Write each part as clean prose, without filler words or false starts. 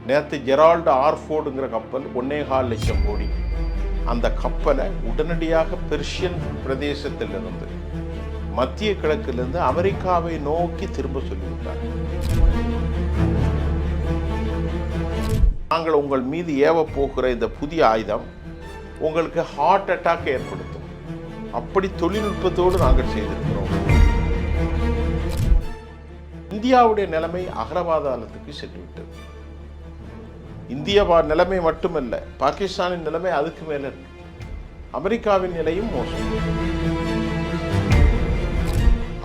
நேற்று ஜெரால்டு ஆர்ஃபோர்டுங்கிற கப்பல் 1.25 லட்சம் கோடி. அந்த கப்பலை உடனடியாக பெர்ஷியன் பிரதேசத்திலிருந்து மத்திய கிழக்கிலிருந்து அமெரிக்காவை நோக்கி திரும்ப சொல்லிவிட்டார். நாங்கள் உங்கள் மீது ஏவ போகிற இந்த புதிய ஆயுதம் உங்களுக்கு ஹார்ட் அட்டாக் ஏற்படுத்தும். அப்படி தொழில்நுட்பத்தோடு நாங்கள் செய்திருக்கிறோம். இந்தியாவுடைய நிலைமை அகரபாதாளத்துக்கு சென்றுவிட்டது. இந்திய நிலைமை மட்டுமல்ல, பாகிஸ்தானின் நிலைமை அதுக்கு மேல இருக்கு. அமெரிக்காவின் நிலையும் மோசம்.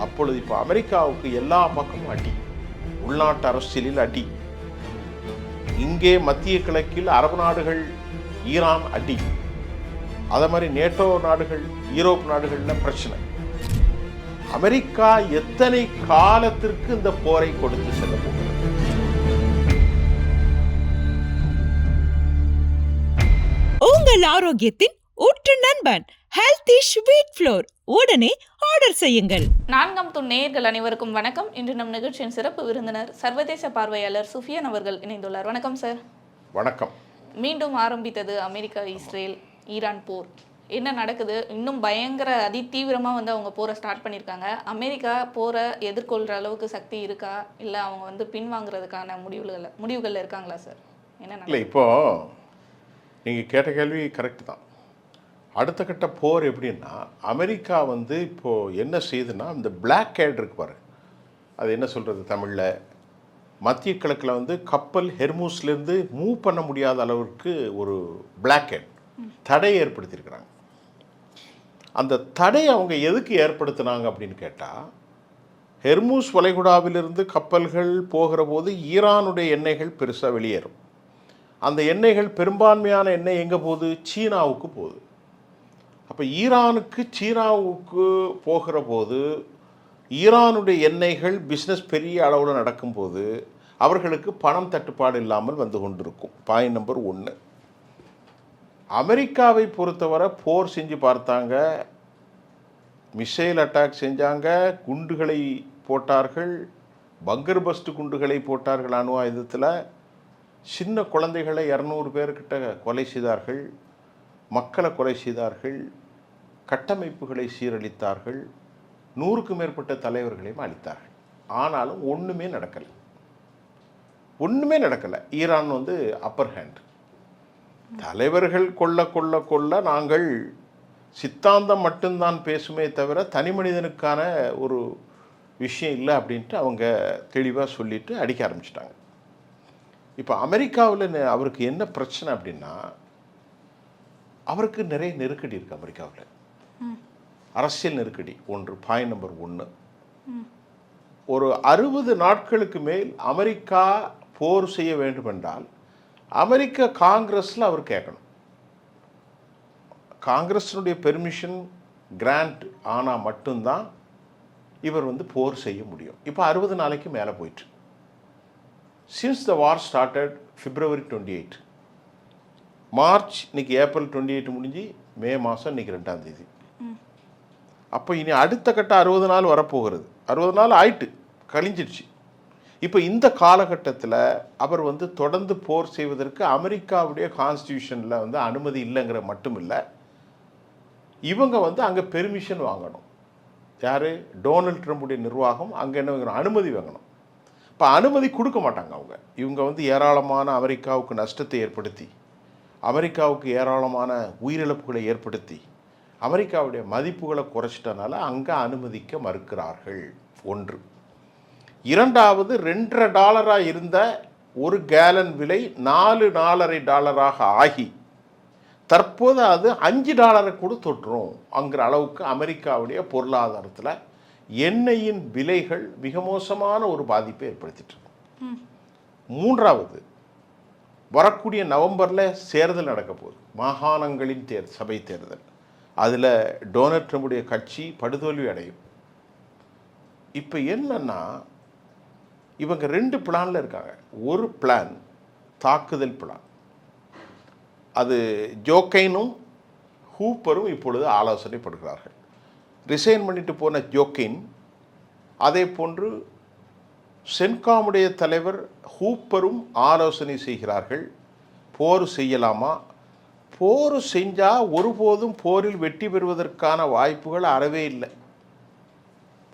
அப்பொழுது இப்போ அமெரிக்காவுக்கு எல்லா பக்கமும் அடி, உள்நாட்டு அரசியலில் அடி, இங்கே மத்திய கிழக்கில் அரபு நாடுகள், ஈரான் அடி, அதே மாதிரி நேட்டோ நாடுகள், யூரோப் நாடுகளில் பிரச்சனை. அமெரிக்கா எத்தனை காலத்திற்கு இந்த போரை கொடுத்து செல்ல போகிறது? உங்கள் ஆரோக்கியத்தின் ஊற்று நண்பன் ஹெல்தி ஸ்வீட் ஃப்ளோர் உடனே ஆர்டர் செய்யுங்கள். 4ஆம் தூண் நேயர்கள் அனைவருக்கும் வணக்கம். இன்று நம் நிகழ்ச்சியின் சிறப்பு விருந்தினர் சர்வதேச பார்வையாளர் சுஃபியான் அவர்கள் இணைந்துள்ளார். வணக்கம் சார். வணக்கம். மீண்டும் ஆரம்பித்தது அமெரிக்கா, இஸ்ரேல், ஈரான் போர். என்ன நடக்குது? இன்னும் பயங்கர அதிதீவிரமாக அவங்க போரை ஸ்டார்ட் பண்ணியிருக்காங்க. அமெரிக்கா போரை எதிர்கொள்கிற அளவுக்கு சக்தி இருக்கா, இல்லை அவங்க பின்வாங்கிறதுக்கான முடிவுகளில் இருக்காங்களா சார்? என்ன இல்லை, இப்போ நீங்கள் கேட்ட கேள்வி கரெக்டு தான். அடுத்த கட்ட போர் எப்படின்னா, அமெரிக்கா இப்போது என்ன செய்யுதுன்னா, இந்த பிளாக் கேட் இருக்கு பாரு, அது என்ன சொல்கிறது தமிழில், மத்திய கிழக்கில் கப்பல் ஹெர்மூஸ்லேருந்து மூவ் பண்ண முடியாத அளவுக்கு ஒரு பிளாக் கேட் தடை ஏற்படுத்தியிருக்கிறாங்க. அந்த தடை அவங்க எதுக்கு ஏற்படுத்தினாங்க அப்படின்னு கேட்டால், ஹெர்மூஸ் வளைகுடாவிலிருந்து கப்பல்கள் போகிற போது ஈரானுடைய எண்ணெய்கள் பெருசாக வெளியேறும். அந்த எண்ணெய்கள் பெரும்பான்மையான எண்ணெய் எங்கே போகுது? சீனாவுக்கு போகுது. அப்போ ஈரானுக்கு சீனாவுக்கு போகிற போது ஈரானுடைய எண்ணெய்கள் பிஸ்னஸ் பெரிய அளவில் நடக்கும்போது அவர்களுக்கு பணம் தட்டுப்பாடு இல்லாமல் வந்து கொண்டிருக்கும். Point number 1. அமெரிக்காவை பொறுத்தவரை போர் செஞ்சு பார்த்தாங்க, மிசைல் அட்டாக் செஞ்சாங்க, குண்டுகளை போட்டார்கள், பங்கர் பஸ்ட் குண்டுகளை போட்டார்கள், அணு ஆயுதத்தில் சின்ன குழந்தைகளை 200 பேர்கிட்ட கொலை செய்தார்கள், மக்களை கொலை செய்தார்கள், கட்டமைப்புகளை சீரழித்தார்கள், 100க்கும் மேற்பட்ட தலைவர்களையும் அழித்தார்கள். ஆனாலும் ஒன்றுமே நடக்கலை. Iran upper hand. தலைவர்கள் கொல்ல நாங்கள் சித்தாந்தம் மட்டும்தான் பேசுமே தவிர தனி மனிதனுக்கான ஒரு விஷயம் இல்லை அப்படின்ட்டு அவங்க தெளிவாக சொல்லிட்டு அடிக்க ஆரம்பிச்சிட்டாங்க. இப்போ அமெரிக்காவில் அவருக்கு என்ன பிரச்சனை அப்படின்னா, அவருக்கு நிறைய நெருக்கடி இருக்குது. அமெரிக்காவில் அரசியல் நெருக்கடி ஒன்று. Point number 1. ஒரு 60 நாட்களுக்கு மேல் அமெரிக்கா போர் செய்ய வேண்டும் என்றால் அமெரிக்க காங்கிரஸில் அவர் கேட்கணும். காங்கிரஸினுடைய பெர்மிஷன் கிராண்ட் ஆனால் மட்டும்தான் இவர் போர் செய்ய முடியும். இப்போ 60 நாளைக்கு மேலே போயிட்டு, since the war started February 28, March இன்னைக்கு ஏப்ரல் 28 முடிஞ்சு மே மாதம் இன்னைக்கு 2ஆம் தேதி. அப்போ இனி அடுத்த கட்ட 60 நாள் வரப்போகிறது. 60 நாள் ஆயிட்டு கழிஞ்சிடுச்சு. இப்போ இந்த காலகட்டத்தில் அவர் தொடர்ந்து போர் செய்வதற்கு அமெரிக்காவுடைய கான்ஸ்டியூஷனில் அனுமதி இல்லைங்கிற மட்டும் இல்லை, இவங்க அங்கே பெர்மிஷன் வாங்கணும். யார்? டொனால்ட் ட்ரம்புடைய நிர்வாகம் அங்கே என்ன வாங்கணும்? அனுமதி வாங்கணும். இப்போ அனுமதி கொடுக்க மாட்டாங்க அவங்க. இவங்க ஏராளமான அமெரிக்காவுக்கு நஷ்டத்தை ஏற்படுத்தி, அமெரிக்காவுக்கு ஏராளமான உயிரிழப்புகளை ஏற்படுத்தி, அமெரிக்காவுடைய மதிப்புகளை குறைச்சிட்டனால அங்கே அனுமதிக்க மறுக்கிறார்கள். 1. 2வது, $2.50 இருந்த ஒரு கேலன் விலை $4.50 ஆகி தற்போது அது $5 கூட தொட்டுரும் அங்கிற அளவுக்கு அமெரிக்காவுடைய பொருளாதாரத்தில் எண்ணெயின் விலைகள் மிக மோசமான ஒரு பாதிப்பை ஏற்படுத்திட்டு இருக்கும். 3வது, வரக்கூடிய நவம்பரில் தேர்தல் நடக்க போகுது, மாகாணங்களின் சபை தேர்தல். அதில் டொனால்ட் ட்ரம்புடைய கட்சி படுதோல்வி அடையும். இப்போ என்னன்னா, இவங்க 2 பிளானில் இருக்காங்க. ஒரு பிளான் தாக்குதல் பிளான். அது ஜோக்கைனும் ஹூப்பரும் இப்பொழுது ஆலோசனைப்படுகிறார்கள். ரிசைன் பண்ணிட்டு போன ஜோக்கின், அதே போன்று சென்காமுடைய தலைவர் ஹூப்பரும் ஆலோசனை செய்கிறார்கள். போர் செய்யலாமா? போர் செஞ்சால் ஒருபோதும் போரில் வெற்றி பெறுவதற்கான வாய்ப்புகள் அறவே இல்லை.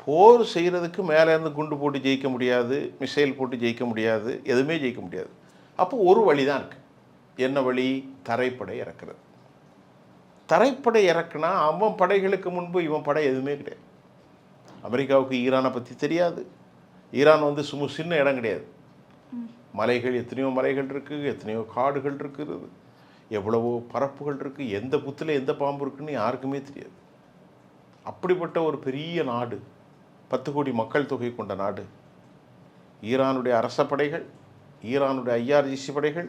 போர் செய்கிறதுக்கு மேலேருந்து குண்டு போட்டு ஜெயிக்க முடியாது, மிசைல் போட்டு ஜெயிக்க முடியாது, எதுவுமே ஜெயிக்க முடியாது. அப்போ ஒரு வழி தான் இருக்குது. என்ன வழி? தரைப்படை இறக்குறது. தரைப்படை இறக்குனா அவன் படைகளுக்கு முன்பு இவன் படை எதுவுமே கிடையாது. அமெரிக்காவுக்கு ஈரானை பற்றி தெரியாது. ஈரான் வந்து சின்ன இடம் கிடையாது. மலைகள், எத்தனையோ மலைகள் இருக்குது, எத்தனையோ காடுகள் இருக்கிறது, எவ்வளவோ பரப்புகள் இருக்குது, எந்த புத்தில் எந்த பாம்பு இருக்குன்னு யாருக்குமே தெரியாது. அப்படிப்பட்ட ஒரு பெரிய நாடு, 10 கோடி மக்கள் தொகை கொண்ட நாடு. ஈரானுடைய அரச படைகள், ஈரானுடைய IRGC படைகள்,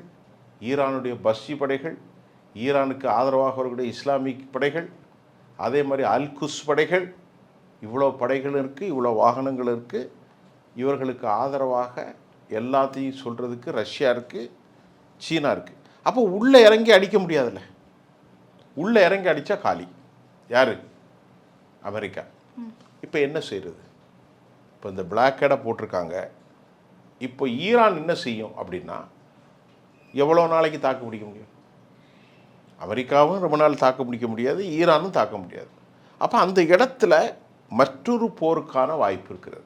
ஈரானுடைய பஸ்ஸி படைகள், ஈரானுக்கு ஆதரவாக வரக்கூடிய இஸ்லாமிக் படைகள், அதே மாதிரி அல்குஸ் படைகள், இவ்வளோ படைகள் இருக்குது, இவ்வளோ வாகனங்கள் இருக்குது. இவர்களுக்கு ஆதரவாக எல்லாத்தையும் சொல்கிறதுக்கு ரஷ்யா இருக்குது, சீனா இருக்குது. அப்போ உள்ளே இறங்கி அடிக்க முடியாதுல்ல. உள்ளே இறங்கி அடித்தா காலி. யார்? அமெரிக்கா. இப்போ என்ன செய்கிறது? இப்போ இந்த பிளாக்கேடை போட்டிருக்காங்க. இப்போ ஈரான் என்ன செய்யும் அப்படின்னா, எவ்வளோ நாளைக்கு தாக்கு பிடிக்க முடியும்? அமெரிக்காவும் ரொம்ப நாள் தாக்கு பிடிக்க முடியாது, ஈரானும் தாக்க முடியாது. அப்போ அந்த இடத்துல மற்றொரு போருக்கான வாய்ப்பு இருக்கிறது.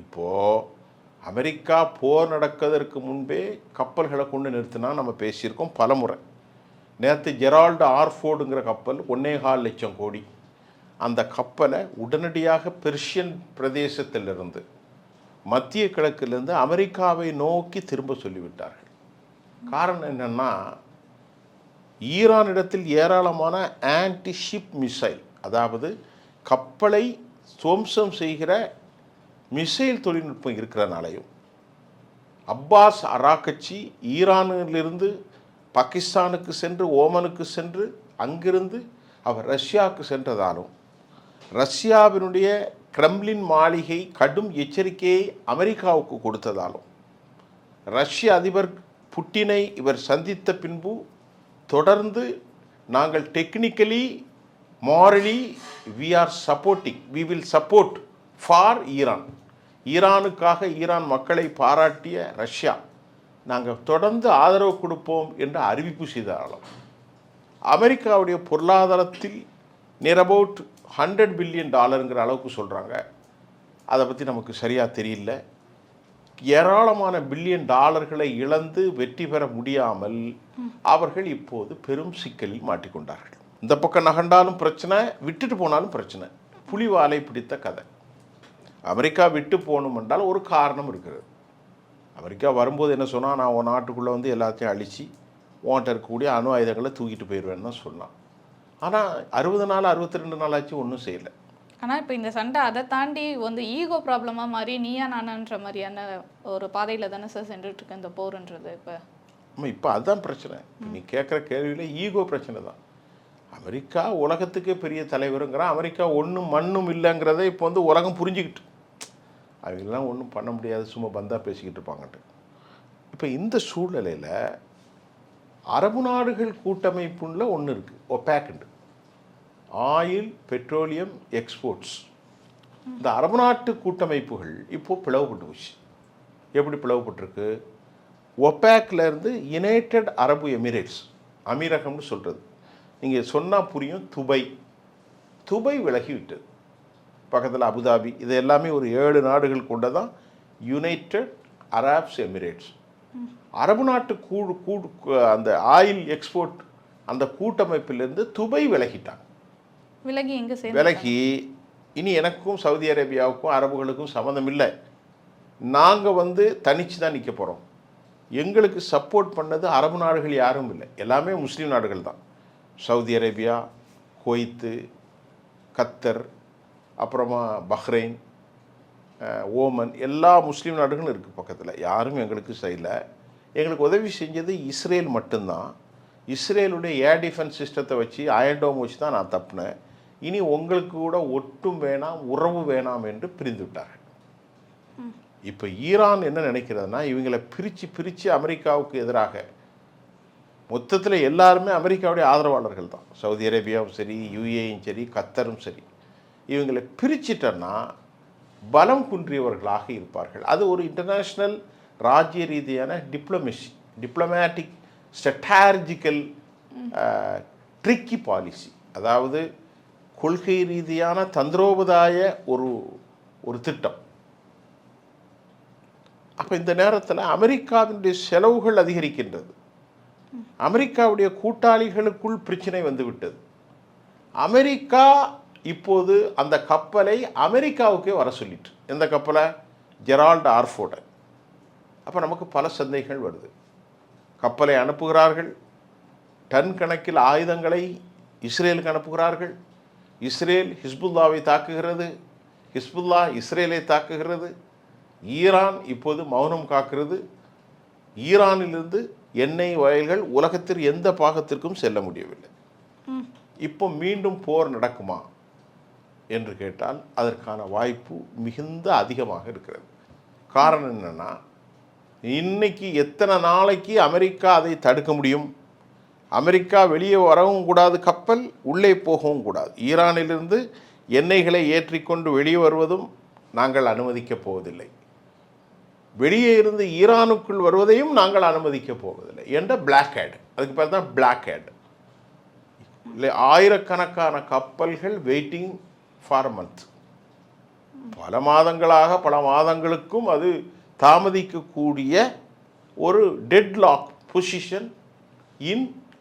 இப்போது அமெரிக்கா போர் நடக்கிறதுக்கு முன்பே கப்பல்களை கொண்டு நிறுத்தினா நம்ம பேசியிருக்கோம் பல முறை. நேற்று ஜெரால்டு ஆர்ஃபோர்டுங்கிற கப்பல் 1.25 லட்சம் கோடி. அந்த கப்பலை உடனடியாக பெர்ஷியன் பிரதேசத்திலிருந்து, மத்திய கிழக்கிலிருந்து அமெரிக்காவை நோக்கி திரும்ப சொல்லிவிட்டார்கள். காரணம் என்னென்னா, ஈரானிடத்தில் ஏராளமான ஆன்டி ஷிப் மிசைல், அதாவது கப்பலை துவம்சம் செய்கிற மிசைல் தொழில்நுட்பம் இருக்கிறனாலையும், அப்பாஸ் அராக்கச்சி ஈரானிலிருந்து பாகிஸ்தானுக்கு சென்று ஓமனுக்கு சென்று அங்கிருந்து அவர் ரஷ்யாவுக்கு சென்றதாலும், ரஷ்யாவினுடைய கிரெம்லின் மாளிகை கடும் எச்சரிக்கையை அமெரிக்காவுக்கு கொடுத்ததாலும், ரஷ்ய அதிபர் புட்டினை இவர் சந்தித்த பின்பு தொடர்ந்து நாங்கள் technically morally we are supporting, we will support for Iran, ஈரானுக்காக ஈரான் மக்களை பாராட்டிய ரஷ்யா நாங்கள் தொடர்ந்து ஆதரவு கொடுப்போம் என்று அறிவிப்பு செய்தாலும், அமெரிக்காவுடைய பொருளாதாரத்தில் நியர் அபவுட் $100 பில்லியன் அளவுக்கு சொல்கிறாங்க. அதை பற்றி நமக்கு சரியாக தெரியல. ஏராளமான பில்லியன் டாலர்களை இழந்து வெற்றி பெற முடியாமல் அவர்கள் இப்போது பெரும் சிக்கலில் மாட்டிக்கொண்டார்கள். இந்த பக்கம் நகண்டாலும் பிரச்சனை, விட்டுட்டு போனாலும் பிரச்சனை. புலிவாலை பிடித்த கதை. அமெரிக்கா விட்டு போகணும் என்றால் ஒரு காரணம் இருக்கிறது. அமெரிக்கா வரும்போது என்ன சொன்னால், நான் உன் நாட்டுக்குள்ளே வந்து எல்லாத்தையும் அழித்து உன்கிட்ட இருக்கக்கூடிய அணு ஆயுதங்களை தூக்கிட்டு போயிடுவேன்னு தான் சொன்னான். ஆனால் 60 நாள் 62 நாள் ஆச்சு, ஒன்றும் செய்யலை. ஆனால் இப்போ இந்த சண்டை அதை தாண்டி வந்து ஈகோ ப்ராப்ளமாக மாறி நீயா நானான்ற மாதிரியான ஒரு பாதையில் தானே சார் சென்றுட்டுருக்கு இந்த போருன்றது. இப்போ அதுதான் பிரச்சனை. நீ கேட்குற கேள்வியில் ஈகோ பிரச்சனை தான். அமெரிக்கா உலகத்துக்கே பெரிய தலைவருங்கிறான். அமெரிக்கா ஒன்றும் மண்ணும் இல்லைங்கிறத இப்போ வந்து உலகம் புரிஞ்சுக்கிட்டு, அவங்கெல்லாம் ஒன்றும் பண்ண முடியாது, சும்மா பந்தா பேசிக்கிட்டு இருப்பாங்கட்டு. இப்போ இந்த சூழ்நிலையில் அரபு நாடுகள் கூட்டமைப்புள்ள ஒன்று இருக்குது, ஒபேக்ண்டு, ஆயில் பெட்ரோலியம் எக்ஸ்போர்ட்ஸ். இந்த அரபு நாட்டு கூட்டமைப்புகள் இப்போது பிளவுபட்டு போச்சு. எப்படி பிளவுபட்டுருக்கு? ஒபேக்லேருந்து யுனைடெட் அரபு எமிரேட்ஸ், அமீரகம்னு சொல்கிறது. நீங்கள் சொன்னால் புரியும். துபை விலகி விட்டது. பக்கத்தில் அபுதாபி, இது எல்லாமே ஒரு 7 நாடுகள் கொண்டதான் யுனைடெட் அரப்ஸ் எமிரேட்ஸ். அரபு நாட்டு அந்த ஆயில் எக்ஸ்போர்ட் அந்த கூட்டமைப்பிலிருந்து துபை விலகிட்டாங்க. விலகி இனி எனக்கும் சவுதி அரேபியாவுக்கும் அரபுகளுக்கும் சம்மந்தம் இல்லை, நாங்கள் வந்து தனித்து தான் நிற்க போகிறோம், எங்களுக்கு சப்போர்ட் பண்ணது அரபு நாடுகள் யாரும் இல்லை, எல்லாமே முஸ்லீம் நாடுகள் தான். சவுதி அரேபியா, குவைத்து, கத்தர், அப்புறமா பஹ்ரைன், ஓமன், எல்லா முஸ்லீம் நாடுகளும் இருக்குது பக்கத்தில். யாரும் எங்களுக்கு செய்யலை. எங்களுக்கு உதவி செஞ்சது இஸ்ரேல் மட்டும்தான். இஸ்ரேலுடைய ஏர் டிஃபென்ஸ் சிஸ்டத்தை வச்சு, அயன்டோம் வச்சு தான் நான் தப்பினேன். இனி உங்களுக்கு கூட ஒட்டும் வேணாம், உறவு வேணாம் என்று பிரிந்து விட்டார்கள். இப்போ ஈரான் என்ன நினைக்கிறதுனா, இவங்களை பிரித்து அமெரிக்காவுக்கு எதிராக, மொத்தத்தில் எல்லாருமே அமெரிக்காவுடைய ஆதரவாளர்கள் தான். சவுதி அரேபியாவும் சரி, யுஏயும் சரி, கத்தரும் சரி, இவங்களை பிரிச்சிட்டன்னா பலம் குன்றியவர்களாக இருப்பார்கள். அது ஒரு இன்டர்நேஷ்னல் ராஜ்ய ரீதியான டிப்ளமேட்டிக் ஸ்ட்ராட்டஜிக்கல் ட்ரிக்கி பாலிசி, அதாவது கொள்கை ரீதியான தந்திரோபாய ஒரு திட்டம். அப்போ இந்த நேரத்தில் அமெரிக்காவினுடைய செலவுகள் அதிகரிக்கின்றது. அமெரிக்காவுடைய கூட்டாளிகளுக்குள் பிரச்சனை வந்துவிட்டது. அமெரிக்கா இப்போது அந்த கப்பலை அமெரிக்காவுக்கே வர சொல்லிட்டு, எந்த கப்பலை? ஜெரால்டு ஆர்ஃபோர்டை. அப்போ நமக்கு பல சந்தேகங்கள் வருது. கப்பலை அனுப்புகிறார்கள், டன் கணக்கில் ஆயுதங்களை இஸ்ரேலுக்கு அனுப்புகிறார்கள். இஸ்ரேல் ஹிஸ்புல்லாவை தாக்குகிறது, ஹிஸ்புல்லா இஸ்ரேலை தாக்குகிறது. ஈரான் இப்போது மௌனம் காக்கிறது. ஈரானிலிருந்து எண்ணெய் வயல்கள் உலகத்தில் எந்த பாகத்திற்கும் செல்ல முடியவில்லை. இப்போ மீண்டும் போர் நடக்குமா என்று கேட்டால் அதற்கான வாய்ப்பு மிகுந்த அதிகமாக இருக்கிறது. காரணம் என்னென்னா, இன்னைக்கு எத்தனை நாளைக்கு அமெரிக்கா அதை தடுக்க முடியும்? அமெரிக்கா வெளியே வரவும் கூடாது, கப்பல் உள்ளே போகவும் கூடாது. ஈரானிலிருந்து எண்ணெய்களை ஏற்றிக்கொண்டு வெளியே வருவதும் நாங்கள் அனுமதிக்கப் போவதில்லை, வெளியே இருந்து ஈரானுக்குள் வருவதையும் நாங்கள் அனுமதிக்கப் போவதில்லை என்ற பிளாக் ஹேட். அதுக்கு பேர் தான் பிளாக் ஹேட். இல்லை, ஆயிரக்கணக்கான கப்பல்கள் வெயிட்டிங் ஃபார் மந்த், பல மாதங்களுக்கும் அது தாமதிக்கக்கூடிய ஒரு டெட்லாக் பொசிஷன்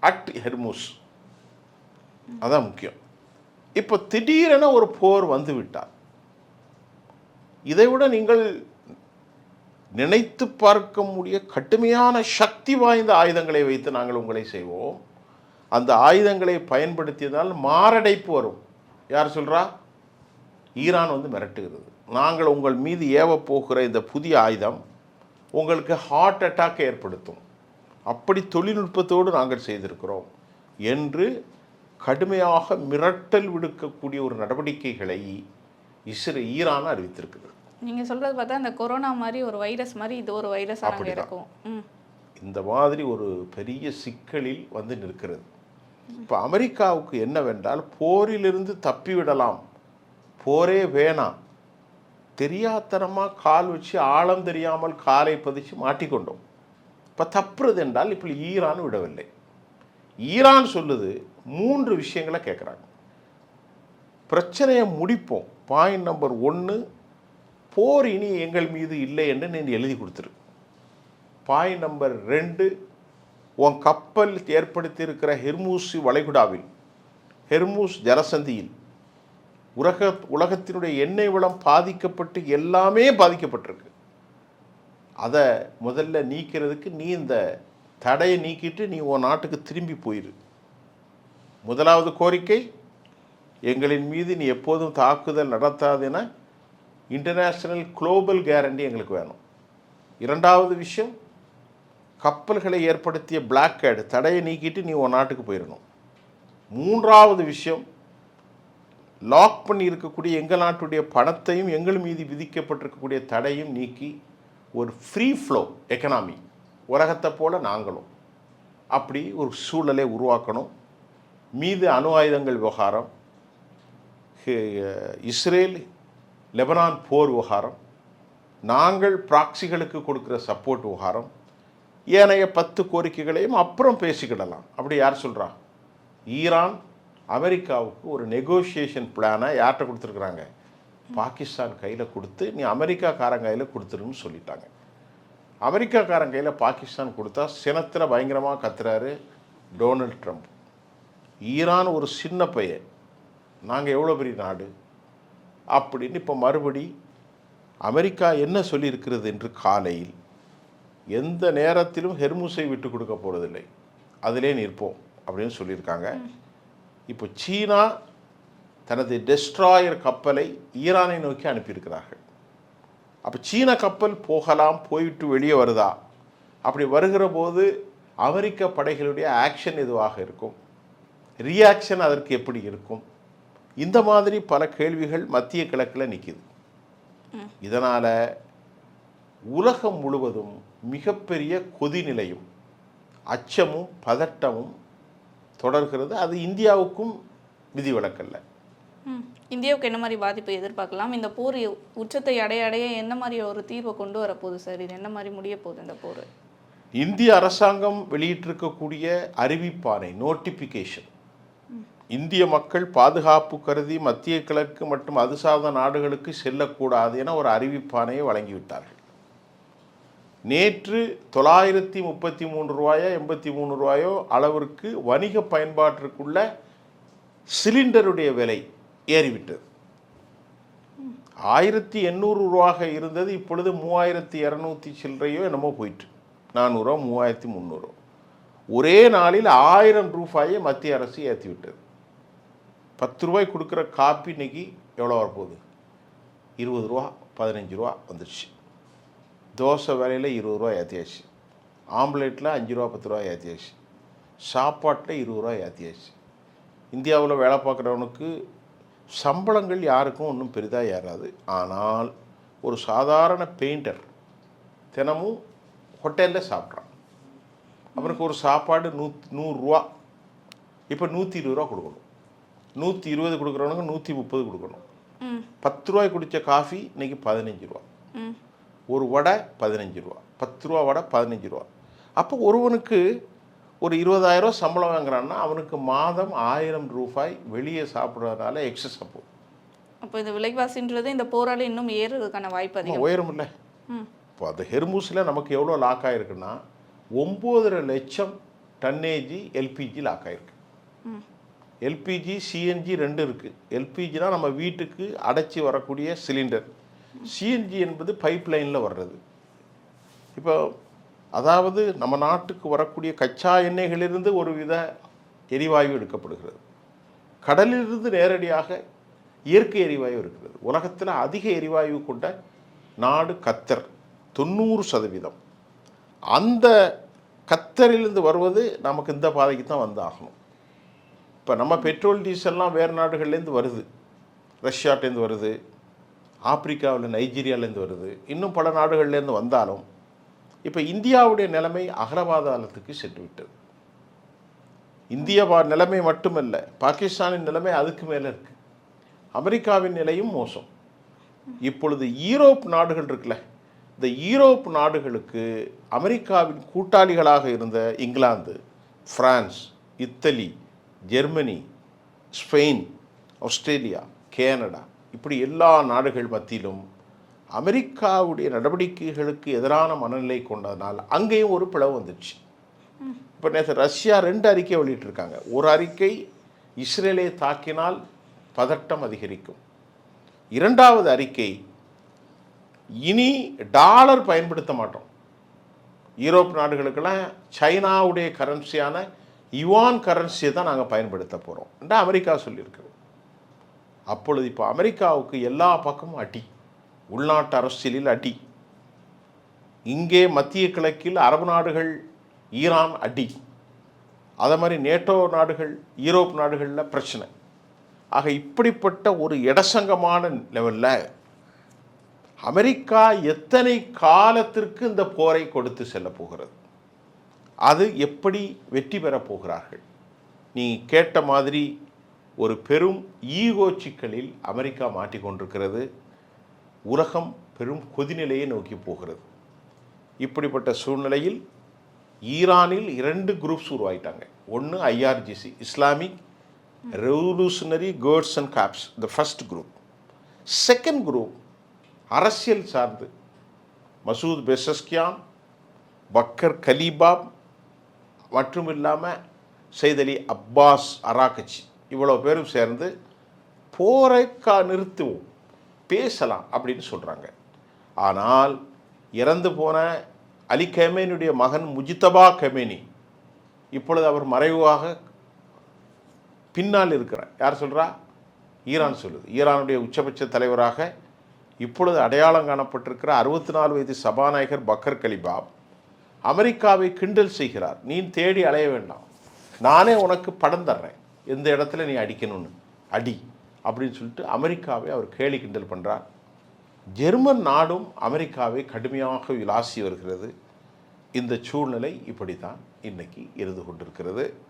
அட் ஹெர்முஸ். அதான் முக்கியம். இப்போ திடீரென ஒரு போர் வந்து விட்டார். இதைவிட நீங்கள் நினைத்து பார்க்க முடிய கடுமையான சக்தி வாய்ந்த ஆயுதங்களை வைத்து நாங்கள் உங்களை செய்வோம். அந்த ஆயுதங்களை பயன்படுத்தியதால் மாரடைப்பு வரும். யார் சொல்கிறா? ஈரான் வந்து மிரட்டுகிறது. நாங்கள் உங்கள் மீது ஏவ போகிற இந்த புதிய ஆயுதம் உங்களுக்கு ஹார்ட் அட்டாக் ஏற்படுத்தும், அப்படி தொழில்நுட்பத்தோடு நாங்கள் செய்திருக்கிறோம் என்று கடுமையாக மிரட்டல் விடுக்கக்கூடிய ஒரு நடவடிக்கைகளை ஈரான் அறிவித்திருக்கிறது. நீங்கள் சொல்கிறது பார்த்தா இந்த கொரோனா மாதிரி ஒரு வைரஸ் மாதிரி இது ஒரு வைரஸாக இருக்கும். இந்த மாதிரி ஒரு பெரிய சிக்கலில் வந்து நிற்கிறது. இப்போ அமெரிக்காவுக்கு என்னவென்றால், போரிலிருந்து தப்பிவிடலாம், போரே வேணாம், தெரியாத்தனமாக கால் வச்சு ஆழம் தெரியாமல் காலை பதிச்சு மாட்டிக்கொண்டோம். இப்போ தப்புறது என்றால் இப்போ ஈரான் விடவில்லை. ஈரான் சொல்லுது 3 விஷயங்களை கேட்குறாங்க. பிரச்சனையை முடிப்போம். பாயிண்ட் நம்பர் 1, போர் இனி எங்கள் மீது இல்லை என்று நீ எழுதி கொடுத்துரு. பாயிண்ட் நம்பர் 2, உன் கப்பல் ஏற்படுத்தியிருக்கிற ஹெர்மூஸ் வளைகுடாவில், ஹெர்மூஸ் ஜலசந்தியில் உலகத்தினுடைய எண்ணெய் வளம் பாதிக்கப்பட்டு எல்லாமே பாதிக்கப்பட்டிருக்கு. அதை முதல்ல நீக்கிறதுக்கு நீ இந்த தடையை நீக்கிட்டு நீ உன் நாட்டுக்கு திரும்பி போயிரு. முதலாவது கோரிக்கை, எங்களின் மீது நீ எப்போதும் தாக்குதல் நடத்தாதென இன்டர்நேஷ்னல் குளோபல் கேரண்டி எங்களுக்கு வேணும். 2வது விஷயம், கப்பல்களை ஏற்படுத்திய பிளாக் ஹேட் தடையை நீக்கிட்டு நீ உன் நாட்டுக்கு போயிடணும். 3வது விஷயம், லாக் பண்ணி இருக்கக்கூடிய எங்கள் நாட்டுடைய பணத்தையும் எங்கள் மீது விதிக்கப்பட்டிருக்கக்கூடிய தடையும் நீக்கி ஒரு ஃப்ரீ ஃப்ளோ எக்கனாமி, உலகத்தை போல நாங்களும் அப்படி ஒரு சூழலை உருவாக்கணும். மீது அணு ஆயுதங்கள் விவகாரம், இஸ்ரேல் லெபனான் போர் விவகாரம், நாங்கள் ப்ராக்சிகளுக்கு கொடுக்குற சப்போர்ட் விவகாரம், ஏனைய 10 கோரிக்கைகளையும் அப்புறம் பேசிக்கிடலாம். அப்படி யார் சொல்கிறா? ஈரான் அமெரிக்காவுக்கு ஒரு நெகோஷியேஷன் பிளானை யார்கிட்ட கொடுத்துருக்குறாங்க? பாகிஸ்தான் கையில் கொடுத்து நீ அமெரிக்காக்காரன் கையில் கொடுத்துருன்னு சொல்லிட்டாங்க. அமெரிக்காக்காரன் கையில் பாகிஸ்தான் கொடுத்தா சினத்தில் பயங்கரமாக கத்துறாரு டொனால்ட் ட்ரம்ப். ஈரான் ஒரு சின்ன பையன், நாங்கள் எவ்வளோ பெரிய நாடு அப்படின்னு இப்போ மறுபடி அமெரிக்கா என்ன சொல்லியிருக்கிறது என்று காலையில், எந்த நேரத்திலும் ஹெர்முஸை விட்டு கொடுக்க போகிறதில்லை, அதிலே நிற்போம் அப்படின்னு சொல்லியிருக்காங்க. இப்போ சீனா தனது டெஸ்ட்ராயர் கப்பலை ஈரானை நோக்கி அனுப்பியிருக்கிறார்கள். அப்போ சீன கப்பல் போகலாம், போயிட்டு வெளியே வருதா? அப்படி வருகிற போது அமெரிக்க படைகளுடைய ஆக்ஷன் எதுவாக இருக்கும், ரியாக்ஷன் அதற்கு எப்படி இருக்கும்? இந்த மாதிரி பல கேள்விகள் மத்திய கிழக்கில் நிற்கிது. இதனால் உலகம் முழுவதும் மிகப்பெரிய கொதிநிலையும் அச்சமும் பதட்டமும் தொடர்கிறது. அது இந்தியாவுக்கும் விதிவிலக்கல்ல. இந்தியாவுக்கு என்ன மாதிரி பாதிப்பு எதிர்பார்க்கலாம்? இந்த போர் உச்சத்தை அடைய அடைய என்ன மாதிரி ஒரு தீர்வை கொண்டு வரப்போகுது சார்? இது என்ன மாதிரி முடிய போகுது இந்த போர்? இந்திய அரசாங்கம் வெளியிட்டிருக்கக்கூடிய அறிவிப்பானை நோட்டிஃபிகேஷன், இந்திய மக்கள் பாதுகாப்பு கருதி மத்திய கிழக்கு மற்றும் அது சார்ந்த நாடுகளுக்கு செல்லக்கூடாது என ஒரு அறிவிப்பானையை வழங்கிவிட்டார்கள். நேற்று 933 ரூபாயோ 83 ரூபாயோ அளவிற்கு வணிக பயன்பாட்டிற்குள்ள சிலிண்டருடைய விலை ஏறிவிட்டது. 1800 ரூபாக இருந்தது, இப்பொழுது 3200 சில்லறையோ என்னமோ போயிட்டு 400 3300. ஒரே நாளில் 1000 ரூபாயை மத்திய அரசு ஏற்றிவிட்டது. 10 ரூபாய் கொடுக்குற காப்பி இன்னைக்கு எவ்வளோ வரப்போகுது? 20 ரூபா 15 ரூபா வந்துடுச்சு. தோசை விலையில் 20 ரூபா ஏற்றியாச்சு, ஆம்லேட்டில் 5 ரூபா 10 ரூபா ஏற்றியாச்சு, சாப்பாட்டில் 20 ரூபா ஏற்றியாச்சு. இந்தியாவில் வேலை பார்க்குறவனுக்கு சம்பளங்கள் யாருக்கும் ஒன்றும் பெரிதாக ஏறாது. ஆனால் ஒரு சாதாரண பெயிண்டர் தினமும் ஹோட்டலில் சாப்பிட்றான், அவனுக்கு ஒரு சாப்பாடு 100 ரூபா, இப்போ 120 ரூபா கொடுக்கணும். 120 கொடுக்குறவனுக்கு 130 கொடுக்கணும். 10 ரூபாய் குடித்த காஃபி இன்னைக்கு 15 ரூபா, ஒரு வடை 15 ரூபா, 10 ரூபா வடை 15 ரூபா. அப்போ ஒருவனுக்கு ஒரு 20,000 ரூபா சம்பளம் வாங்குறான்னா அவனுக்கு மாதம் 1000 ரூபாய் வெளியே சாப்பிட்றதுனால எக்ஸஸ் அப்போ. அப்போ இந்த விலைவாசின்றது இந்த போரால் இன்னும் ஏறுறதுக்கான வாய்ப்பு அதிகம். உயரும் இல்லை. இப்போ அது ஹெர்முஸில் நமக்கு எவ்வளோ லாக் ஆகிருக்குன்னா 9.5 லட்சம் டன்னேஜி எல்பிஜி லாக் ஆகிருக்கு. எல்பிஜி சிஎன்ஜி 2 இருக்குது. எல்பிஜினா நம்ம வீட்டுக்கு அடைச்சி வரக்கூடிய சிலிண்டர், சிஎன்ஜி என்பது பைப் லைனில் வர்றது. இப்போ அதாவது நம்ம நாட்டுக்கு வரக்கூடிய கச்சா எண்ணெய்களிலிருந்து ஒரு வித எரிவாயு எடுக்கப்படுகிறது, கடலிலிருந்து நேரடியாக இயற்கை எரிவாயு இருக்கிறது. உலகத்தில் அதிக எரிவாயு கொண்ட நாடு கத்தர், 90%. அந்த கத்தரிலிருந்து வருவது நமக்கு இந்த பாதைக்கு தான் வந்து ஆகணும். இப்போ நம்ம பெட்ரோல் டீசல்லாம் வேறு நாடுகள்லேருந்து வருது, ரஷ்யாட்டேருந்து வருது, ஆப்பிரிக்காவில் நைஜீரியாவிலேருந்து வருது, இன்னும் பல நாடுகள்லேருந்து வந்தாலும் இப்போ இந்தியாவுடைய நிலைமை அகரபாதாளத்துக்கு சென்று விட்டது. இந்திய நிலைமை மட்டுமல்ல, பாகிஸ்தானின் நிலைமை அதுக்கு மேலே இருக்குது. அமெரிக்காவின் நிலையும் மோசம். இப்பொழுது ஈரோப் நாடுகள் இருக்குல்ல, இந்த ஈரோப் நாடுகளுக்கு அமெரிக்காவின் கூட்டாளிகளாக இருந்த England, France, Italy, Germany, Spain, Australia, Canada, இப்படி எல்லா நாடுகள் மத்தியிலும் அமெரிக்காவுடைய நடவடிக்கைகளுக்கு எதிரான மனநிலை கொண்டதனால் அங்கேயும் ஒரு பிளவு வந்துடுச்சு. இப்போ நேற்று ரஷ்யா 2 அறிக்கை வெளியிட்டிருக்காங்க. ஒரு அறிக்கை இஸ்ரேலை தாக்கினால் பதட்டம் அதிகரிக்கும், 2வது அறிக்கை இனி டாலர் பயன்படுத்த மாட்டோம், யூரோப் நாடுகளுக்கெல்லாம் சைனாவுடைய கரன்சியான யுவான் கரன்சியை தான் நாங்கள் பயன்படுத்த போகிறோம் என்று அமெரிக்கா சொல்லியிருக்கிறது. அப்பொழுது இப்போ அமெரிக்காவுக்கு எல்லா பக்கமும் அடி, உள்நாட்டு அரசியலில் அடி, இங்கே மத்திய கிழக்கில் அரபு நாடுகள், ஈரான் அடி, அதே மாதிரி நேட்டோ நாடுகள், யூரோப் நாடுகளில் பிரச்சனை. ஆக இப்படிப்பட்ட ஒரு இடசங்கமான லெவலில் அமெரிக்கா எத்தனை காலத்திற்கு இந்த போரை கொடுத்து செல்ல போகிறது, அது எப்படி வெற்றி பெறப் போகிறார்கள்? நீ கேட்ட மாதிரி ஒரு பெரும் ஈகோ சிக்கலில் அமெரிக்கா மாட்டிக்கொண்டிருக்கிறது. உலகம் பெரும் கொதிநிலையை நோக்கி போகிறது. இப்படிப்பட்ட சூழ்நிலையில் ஈரானில் 2 குரூப்ஸ் உருவாயிட்டாங்க. ஒன்று IRGC, Islamic revolutionary guards and corps, the first group. Second group அரசியல் சார்ந்து மசூத் பெசஸ்கியான், பக்கர் கலீபாப் மற்றும் இல்லாமல் சையத் அலி அப்பாஸ் அராகச்சி, இவ்வளோ பேரும் சேர்ந்து போரை நிறுத்துவோம், பேசலாம் அப்படின்னு சொல்கிறாங்க. ஆனால் இறந்து போன அலி கமேனியுடைய மகன் முஜித்தபா கமேனி இப்பொழுது அவர் மறைவாக பின்னால் இருக்கிறார். யார் சொல்கிறா? ஈரான் சொல்லுது. ஈரானுடைய உச்சபட்ச தலைவராக இப்பொழுது அடையாளம் காணப்பட்டிருக்கிற 64 வயது சபாநாயகர் பக்கர் கலிபாப் அமெரிக்காவை கிண்டல் செய்கிறார். நீ தேடி அலைய வேண்டாம், நானே உனக்கு படம் தர்றேன், எந்த இடத்துல நீ அடிக்கணும்னு அடி அப்படின்னு சொல்லிட்டு அமெரிக்காவை அவர் கேலி கிண்டல் பண்ணுறார். ஜெர்மன் நாடும் அமெரிக்காவை கடுமையாக விளாசி வருகிறது. இந்த சூழ்நிலை இப்படி தான் இன்றைக்கி இருந்து கொண்டிருக்கிறது.